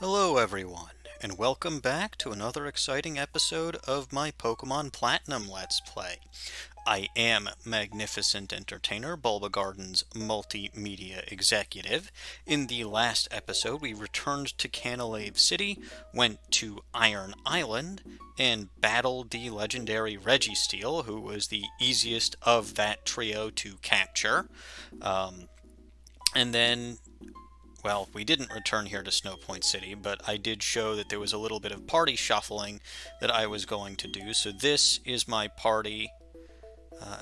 Hello everyone, and welcome back to another exciting episode of my Pokemon Platinum Let's Play. I am Magnificent Entertainer, Bulbagarden's multimedia executive. In the last episode, we returned to Canalave City, went to Iron Island, and battled the legendary Registeel, who was the easiest of that trio to capture. And then well, we didn't return here to Snowpoint City, but I did show that there was a little bit of party shuffling that I was going to do. So this is my party.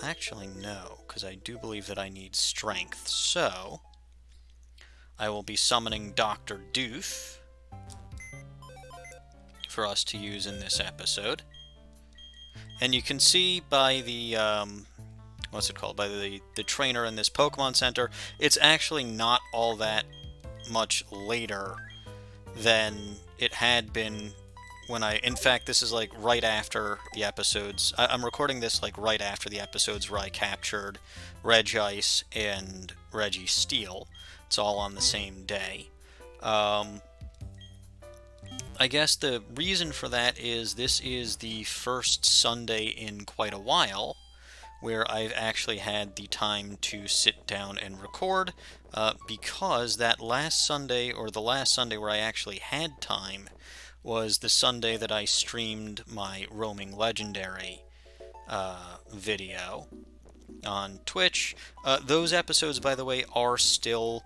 Actually, no, because I do believe that I need strength. So I will be summoning Dr. Doof for us to use in this episode. And you can see by the, what's it called? By the trainer in this Pokemon Center, it's actually not all that much later than it had been when in fact, this is like right after the episodes. I'm recording this like right after the episodes where I captured Regice and Registeel. It's all on the same day. I guess the reason for that is this is the first Sunday in quite a while where I've actually had the time to sit down and record, because that last Sunday, or the last Sunday where I actually had time, was the Sunday that I streamed my Roaming Legendary video on Twitch. Those episodes, by the way, are still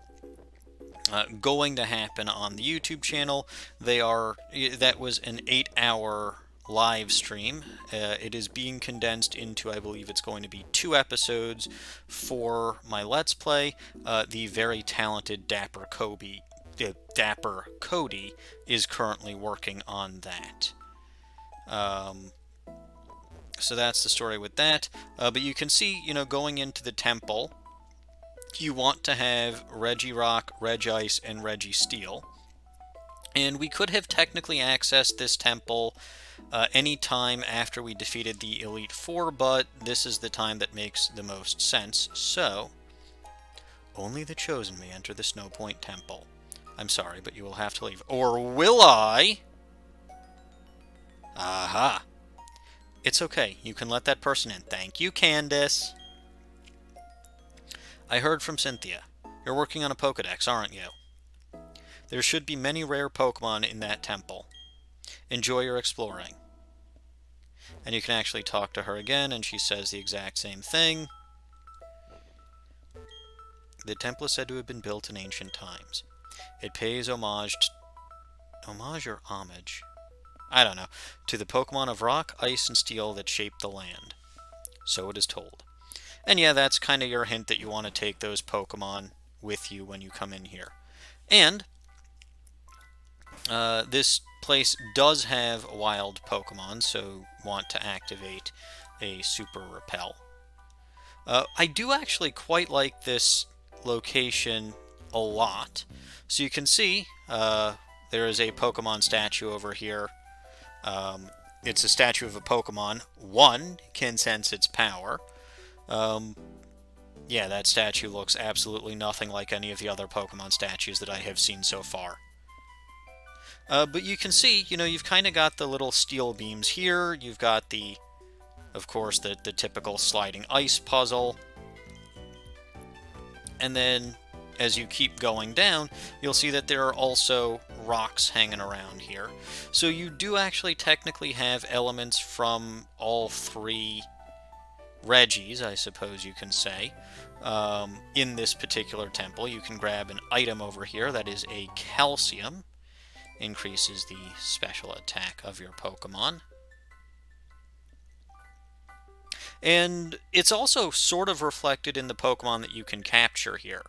going to happen on the YouTube channel. That was an 8-hour live stream. It is being condensed into, I believe it's going to be 2 episodes for my Let's Play. The very talented DapperCody is currently working on that. So that's the story with that. But you can see, going into the temple, you want to have Regirock, Regice, and Registeel. And we could have technically accessed this temple any time after we defeated the Elite Four, but this is the time that makes the most sense. So, only the chosen may enter the Snowpoint Temple. I'm sorry, but you will have to leave. Or will I? Aha! It's okay. You can let that person in. Thank you, Candace. I heard from Cynthia. You're working on a Pokedex, aren't you? There should be many rare Pokemon in that temple. Enjoy your exploring. And you can actually talk to her again, and she says the exact same thing. The temple is said to have been built in ancient times. It pays homage or homage? I don't know. To the Pokemon of rock, ice, and steel that shaped the land. So it is told. And yeah, that's kind of your hint that you want to take those Pokemon with you when you come in here. And this place does have wild Pokemon, so want to activate a Super Repel. I do actually quite like this location a lot. So you can see there is a Pokemon statue over here. It's a statue of a Pokemon. One can sense its power. Yeah, that statue looks absolutely nothing like any of the other Pokemon statues that I have seen so far. But you can see, you've kind of got the little steel beams here. You've got of course, the typical sliding ice puzzle. And then, as you keep going down, you'll see that there are also rocks hanging around here. So you do actually technically have elements from all 3 Regis, I suppose you can say, in this particular temple. You can grab an item over here that is a calcium. Increases the special attack of your Pokemon. And it's also sort of reflected in the Pokemon that you can capture here.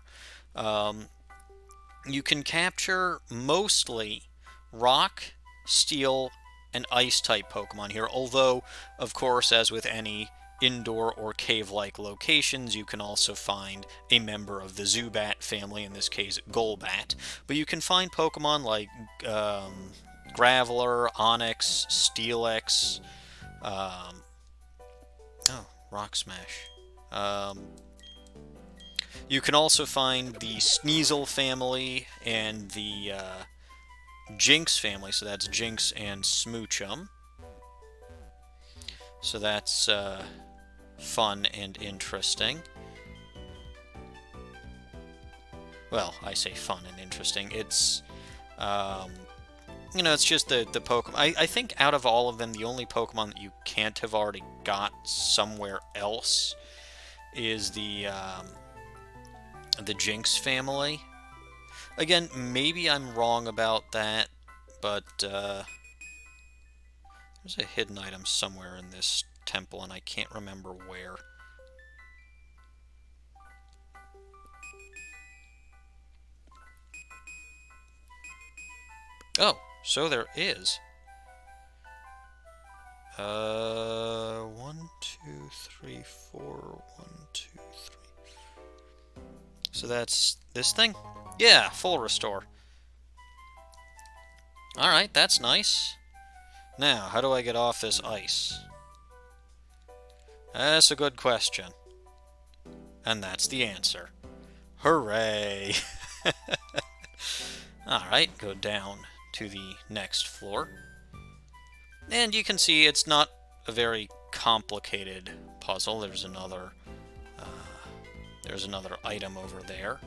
You can capture mostly rock, steel, and ice-type Pokemon here, although, of course, as with any indoor or cave-like locations, you can also find a member of the Zubat family, in this case Golbat. But you can find Pokemon like Graveler, Onix, Steelix, Rock Smash. You can also find the Sneasel family and the Jinx family, so that's Jinx and Smoochum. So that's fun and interesting. Well, I say fun and interesting. It's, it's just the Pokemon. I think out of all of them, the only Pokemon that you can't have already got somewhere else is the Jinx family. Again, maybe I'm wrong about that, but there's a hidden item somewhere in this temple, and I can't remember where. Oh, so there is. 1, 2, 3, 4, 1, 2, 3. So that's this thing? Yeah, full restore. Alright, that's nice. Now, how do I get off this ice? That's a good question. And that's the answer. Hooray! Alright, go down to the next floor. And you can see it's not a very complicated puzzle. There's another item over there.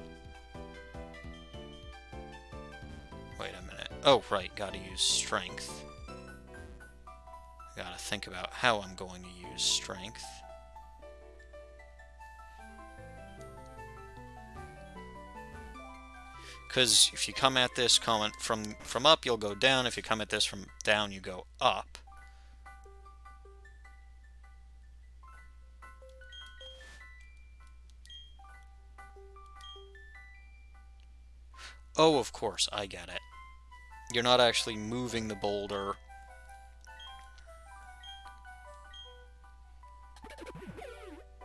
Wait a minute. Oh, right, gotta use strength. Gotta think about how I'm going to use strength. Because if you come at this from up, you'll go down. If you come at this from down, you go up. Oh, of course, I get it. You're not actually moving the boulder.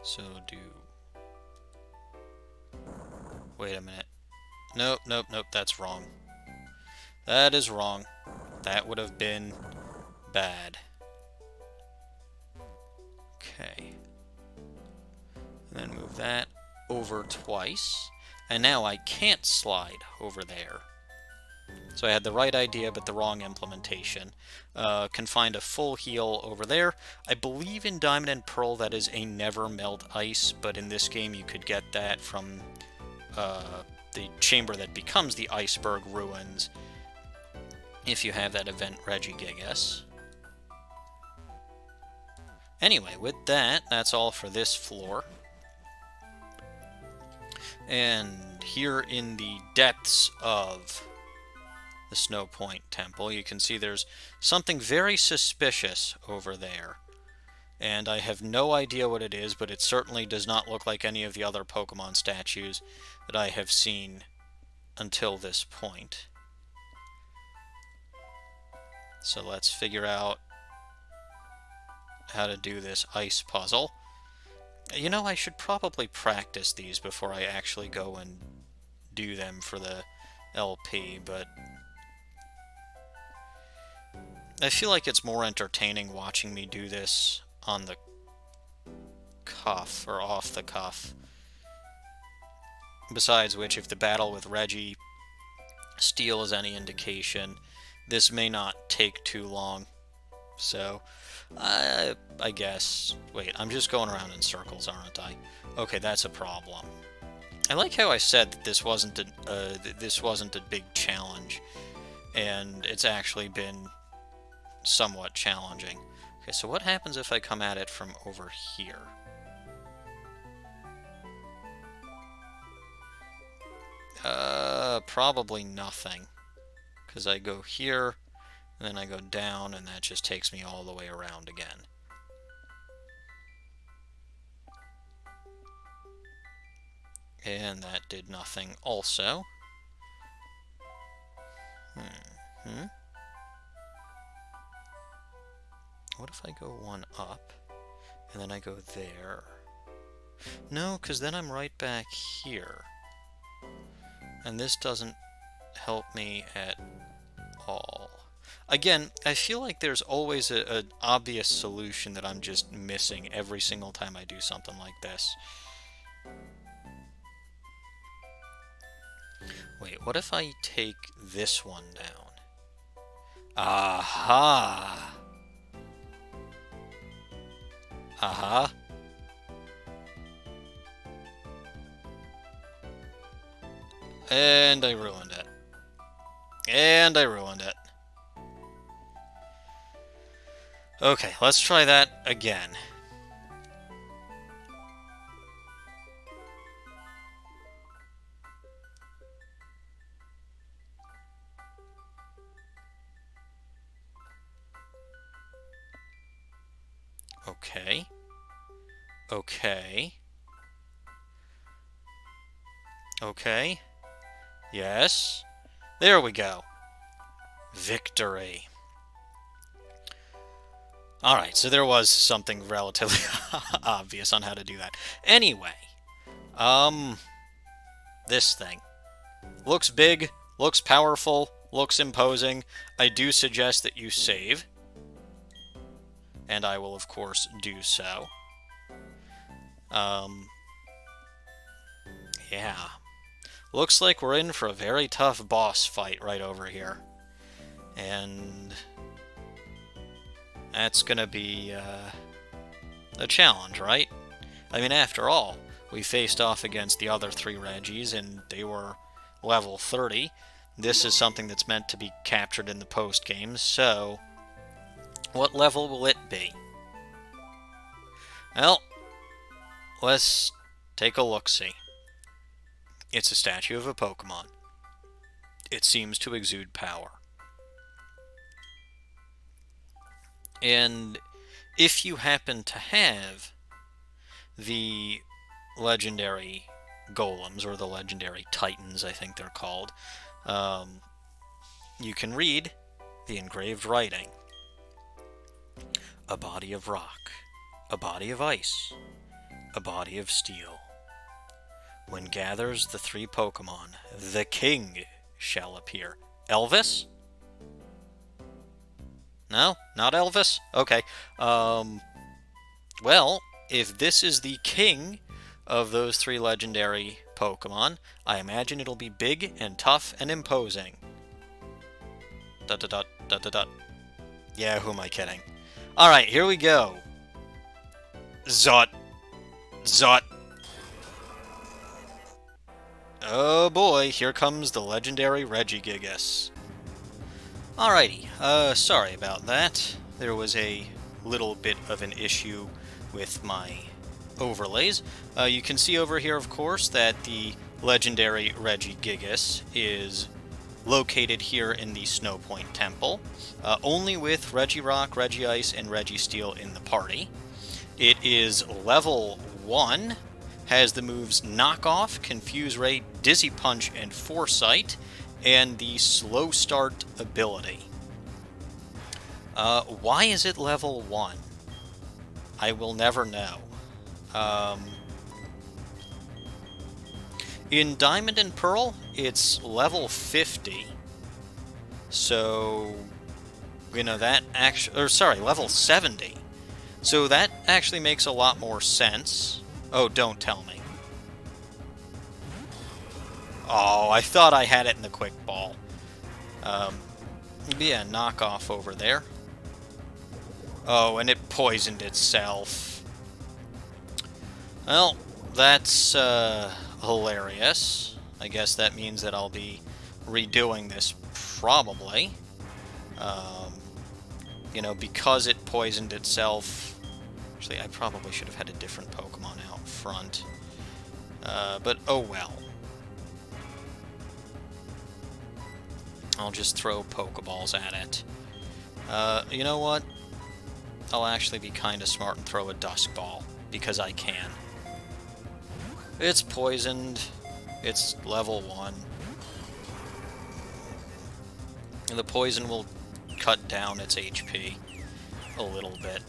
So do... Wait a minute. Nope, nope, nope, that's wrong. That is wrong. That would have been bad. Okay. And then move that over twice. And now I can't slide over there. So I had the right idea, but the wrong implementation. Can find a full heal over there. I believe in Diamond and Pearl that is a never melt ice, but in this game you could get that from the chamber that becomes the Iceberg Ruins if you have that event Regigigas. Anyway, with that, that's all for this floor. And here in the depths of the Snowpoint Temple, you can see there's something very suspicious over there. And I have no idea what it is, but it certainly does not look like any of the other Pokemon statues that I have seen until this point. So let's figure out how to do this ice puzzle. You know, I should probably practice these before I actually go and do them for the LP, but I feel like it's more entertaining watching me do this on the cuff, or off the cuff. Besides which, if the battle with Reggie Steel is any indication, this may not take too long. So, I guess... Wait, I'm just going around in circles, aren't I? Okay, that's a problem. I like how I said that this wasn't a big challenge, and it's actually been somewhat challenging. Okay, so what happens if I come at it from over here? Probably nothing. Because I go here, and then I go down, and that just takes me all the way around again. And that did nothing also. What if I go one up, and then I go there? No, because then I'm right back here. And this doesn't help me at all. Again, I feel like there's always an obvious solution that I'm just missing every single time I do something like this. Wait, what if I take this one down? Aha! Aha! And I ruined it. And I ruined it. Okay, let's try that again. Okay. Okay. Okay. Yes. There we go. Victory. Alright, so there was something relatively obvious on how to do that. Anyway. This thing. Looks big, looks powerful, looks imposing. I do suggest that you save. And I will, of course, do so. Yeah. Looks like we're in for a very tough boss fight right over here. And that's gonna be a challenge, right? I mean, after all, we faced off against the other 3 Reggies, and they were level 30. This is something that's meant to be captured in the post-game, so what level will it be? Well, let's take a look-see. It's a statue of a Pokemon. It seems to exude power. And if you happen to have the legendary golems, or the legendary titans, I think they're called, you can read the engraved writing. A body of rock, a body of ice, a body of steel. When gathers the 3 Pokemon, the king shall appear. Elvis? No? Not Elvis? Okay. Well, if this is the king of those 3 legendary Pokemon, I imagine it'll be big and tough and imposing. Dot dot dot dot dot dot. Yeah, who am I kidding? Alright, here we go. Zot. Zot. Oh boy, here comes the legendary Regigigas. Alrighty, sorry about that. There was a little bit of an issue with my overlays. You can see over here, of course, that the legendary Regigigas is located here in the Snowpoint Temple, only with Regirock, Regiice, and Registeel in the party. It is level 1, has the moves Knock Off, Confuse Ray, Dizzy Punch, and Foresight, and the Slow Start ability. Why is it level 1? I will never know. In Diamond and Pearl, it's level 50. So, you know, that actually... Or, sorry, level 70. So that actually makes a lot more sense. Oh, don't tell me. Oh, I thought I had it in the quick ball. Yeah, knockoff over there. Oh, and it poisoned itself. Well, that's hilarious. I guess that means that I'll be redoing this probably. You know, because it poisoned itself. Actually, I probably should have had a different Pokemon out front. But oh well. I'll just throw Pokeballs at it. You know what? I'll actually be kind of smart and throw a Dusk Ball, because I can. It's poisoned. It's level 1. And the poison will cut down its HP a little bit.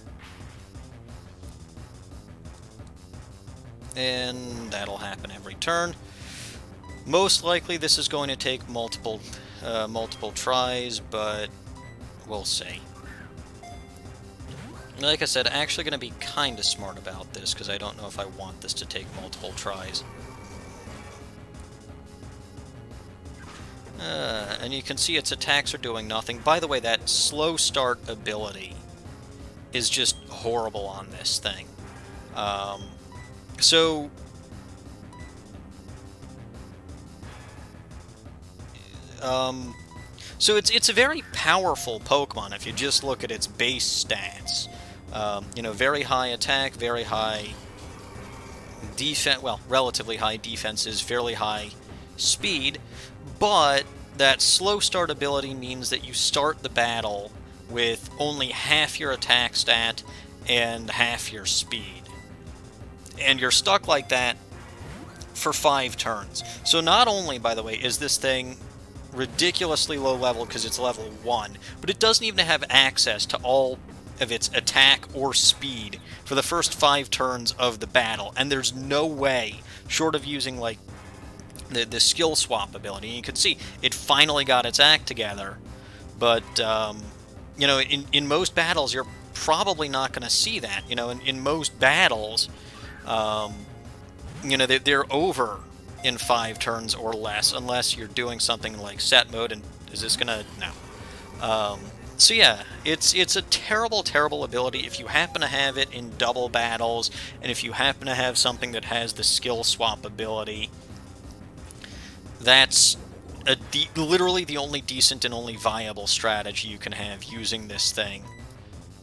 And that'll happen every turn. Most likely this is going to take multiple tries, but we'll see. Like I said, actually going to be kind of smart about this, because I don't know if I want this to take multiple tries. And you can see its attacks are doing nothing. By the way, that slow start ability is just horrible on this thing. So it's a very powerful Pokemon if you just look at its base stats. You know, very high attack, very high defense, well, relatively high defenses, fairly high speed, but that slow start ability means that you start the battle with only half your attack stat and half your speed. And you're stuck like that for 5 turns. So not only, by the way, is this thing ridiculously low level because it's level 1, but it doesn't even have access to all of its attack or speed for the first 5 turns of the battle, and there's no way, short of using like the skill swap ability, and you can see it finally got its act together, but you know, in most battles you're probably not going to see that. You know, in most battles, you know, they're over in 5 turns or less, unless you're doing something like set mode, and is this gonna... no. So yeah, it's a terrible, terrible ability if you happen to have it in double battles, and if you happen to have something that has the skill swap ability. That's literally the only decent and only viable strategy you can have using this thing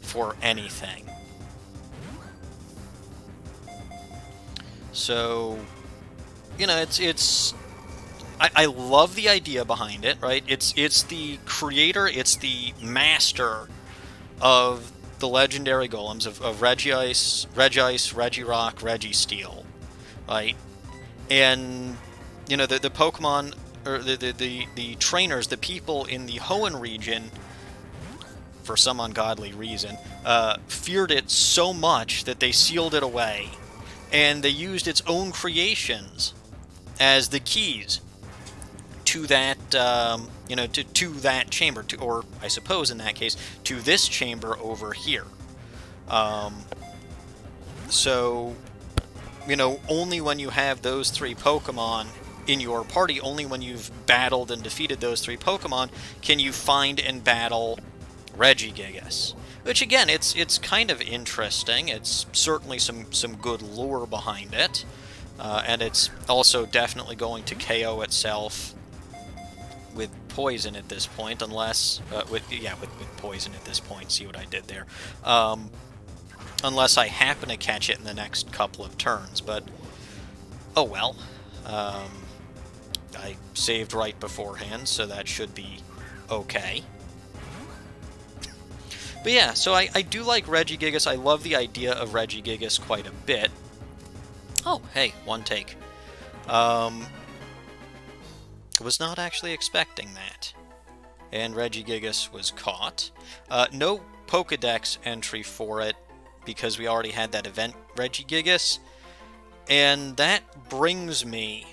for anything. So, you know, I love the idea behind it, right? It's the creator, it's the master of the legendary golems of Regice, Regirock, Registeel, right? And, you know, the Pokemon, or the trainers, the people in the Hoenn region, for some ungodly reason, feared it so much that they sealed it away, and they used its own creations as the keys to that, you know, to that chamber, or I suppose in that case, to this chamber over here. So, you know, only when you have those 3 Pokemon in your party, only when you've battled and defeated those 3 Pokemon, can you find and battle Regigigas. Which, again, it's kind of interesting. It's certainly some good lore behind it. And it's also definitely going to KO itself with poison at this point, unless... with poison at this point. See what I did there? Unless I happen to catch it in the next couple of turns, but... oh well. I saved right beforehand, so that should be okay. But yeah, so I do like Regigigas. I love the idea of Regigigas quite a bit. Oh, hey, 1 take. Was not actually expecting that. And Regigigas was caught. No Pokedex entry for it, because we already had that event Regigigas. And that brings me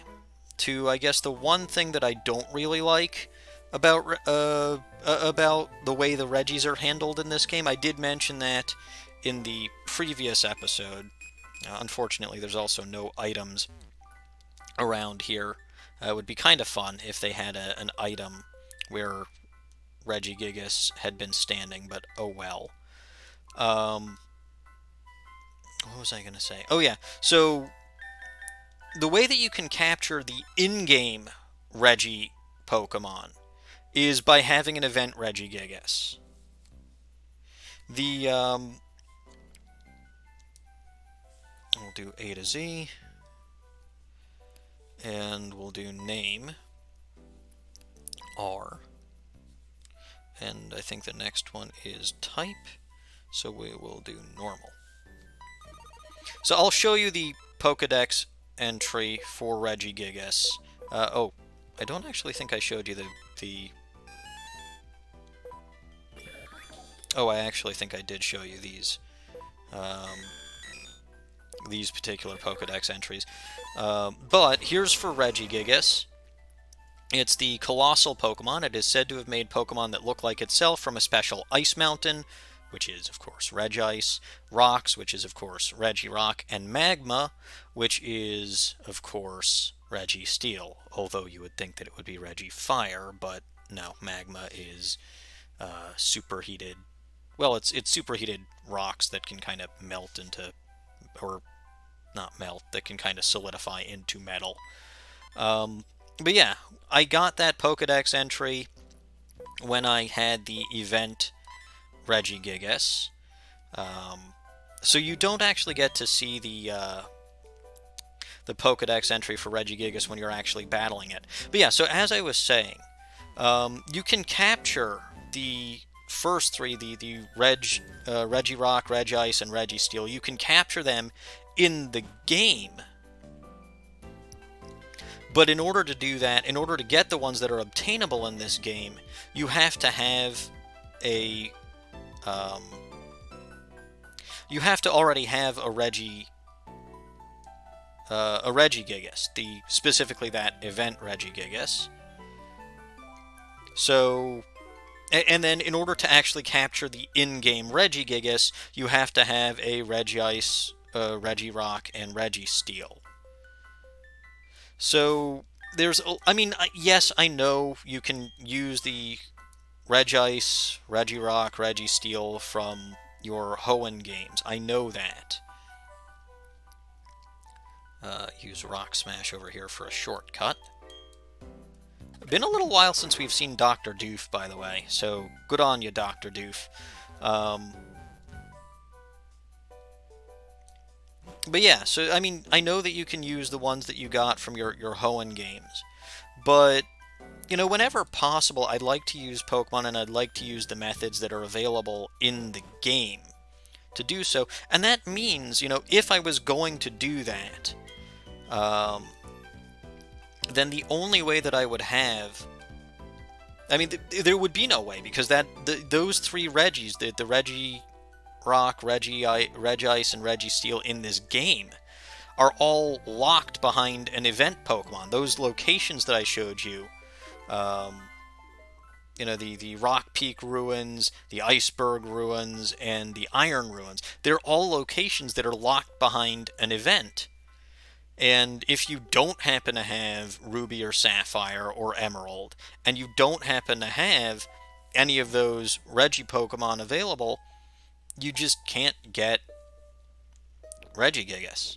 to, I guess, the one thing that I don't really like about the way the Regis are handled in this game. I did mention that in the previous episode. Unfortunately, there's also no items around here. It would be kind of fun if they had an item where Regigigas had been standing, but oh well. What was I going to say? Oh yeah, so the way that you can capture the in-game Regi Pokemon is by having an event Regigigas. We'll do A to Z, and we'll do name R, and I think the next one is type, so we will do normal. So I'll show you the Pokedex entry for Regigigas. Oh, I don't actually think I showed you the... Oh, I actually think I did show you these particular Pokedex entries. But here's for Regigigas. It's the colossal Pokemon. It is said to have made Pokemon that look like itself from a special ice mountain, which is, of course, Regice, rocks, which is, of course, Regirock, and magma, which is, of course, Registeel, although you would think that it would be Regifire, but no, magma is superheated. Well, it's superheated rocks that can kind of melt into, or not melt, that can kind of solidify into metal. But yeah, I got that Pokedex entry when I had the event Regigigas. So you don't actually get to see the Pokedex entry for Regigigas when you're actually battling it. But yeah, so as I was saying, you can capture the first three, the Regirock, Regice, and Registeel. You can capture them in the game. But in order to do that, in order to get the ones that are obtainable in this game, you have to have a... you have to already have a Regigigas, specifically that event Regigigas. So, and then in order to actually capture the in-game Regigigas, you have to have a Regice, Regirock, and Registeel. So, there's, I mean, yes, I know you can use the Regice, Regirock, Registeel from your Hoenn games. I know that. Use Rock Smash over here for a shortcut. Been a little while since we've seen Dr. Doof, by the way, so good on you, Dr. Doof. But yeah, so, I mean, I know that you can use the ones that you got from your Hoenn games, but, you know, whenever possible, I'd like to use Pokemon, and I'd like to use the methods that are available in the game to do so, and that means, you know, if I was going to do that, then the only way that I would have... I mean, there would be no way, because those three Regis, the Regirock, Regice, and Registeel in this game, are all locked behind an event Pokemon. Those locations that I showed you, you know, the Rock Peak Ruins, the Iceberg Ruins, and the Iron Ruins, they're all locations that are locked behind an event. And if you don't happen to have Ruby or Sapphire or Emerald, and you don't happen to have any of those Regi-Pokemon available, you just can't get Regigigas.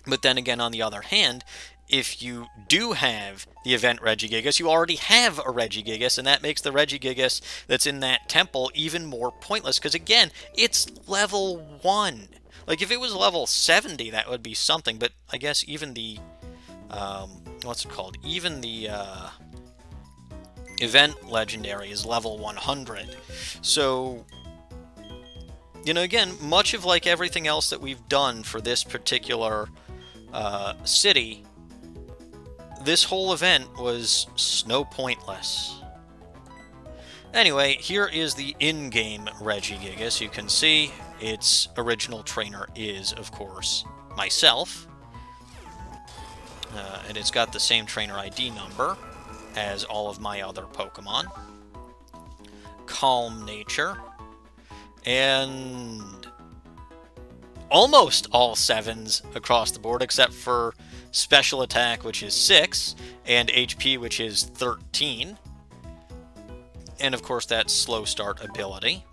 But then again, on the other hand, if you do have the event Regigigas, you already have a Regigigas, and that makes the Regigigas that's in that temple even more pointless, because again, it's level 1. Like, if it was level 70, that would be something, but I guess even the, what's it called? Even the, event legendary is level 100. So, you know, again, much of like everything else that we've done for this particular, city, this whole event was Snowpointless. Anyway, here is the in-game Regigigas. You can see its original trainer is, of course, myself. And it's got the same trainer ID number as all of my other Pokemon. Calm nature. And almost all 7s across the board, except for special attack, which is 6, and HP, which is 13. And of course, that slow start ability.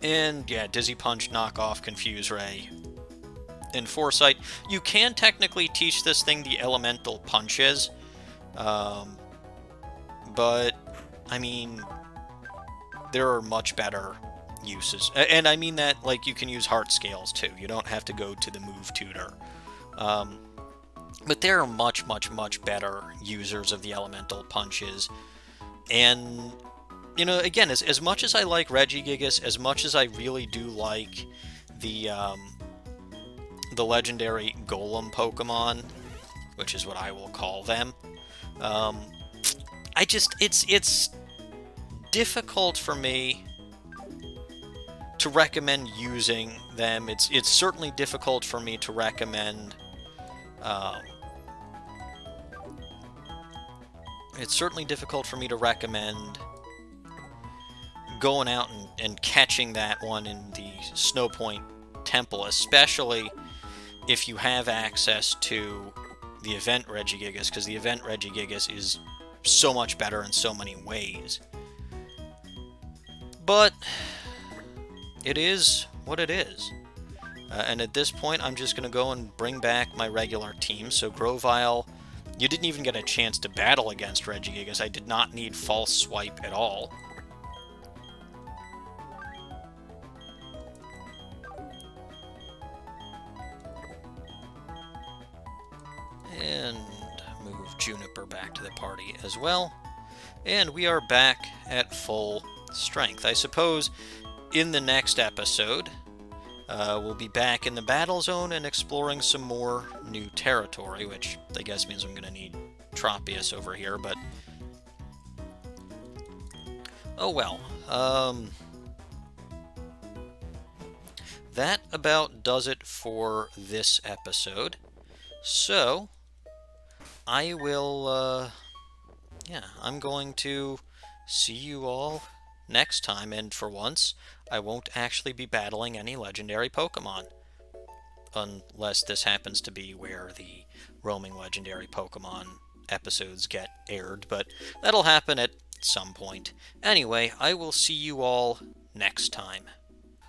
And yeah, Dizzy Punch, Knockoff, Confuse Ray, and Foresight. You can technically teach this thing the elemental punches, but I mean, there are much better uses. And I mean that, like, you can use Heart Scales too. You don't have to go to the move tutor. But there are much, much, much better users of the elemental punches. And, you know, again, as much as I like Regigigas, as much as I really do like the legendary Golem Pokemon, which is what I will call them, it's difficult for me to recommend using them. It's certainly difficult for me to recommend going out and catching that one in the Snowpoint Temple, especially if you have access to the event Regigigas, because the event Regigigas is so much better in so many ways. But it is what it is. And at this point, I'm just going to go and bring back my regular team. So Grovyle, you didn't even get a chance to battle against Regigigas. I did not need False Swipe at all. And move Juniper back to the party as well. And we are back at full strength. I suppose in the next episode, we'll be back in the battle zone and exploring some more new territory, which I guess means I'm going to need Tropius over here, but oh well. That about does it for this episode. So, I will, I'm going to see you all next time, and for once, I won't actually be battling any legendary Pokemon. Unless this happens to be where the roaming legendary Pokemon episodes get aired, but that'll happen at some point. Anyway, I will see you all next time.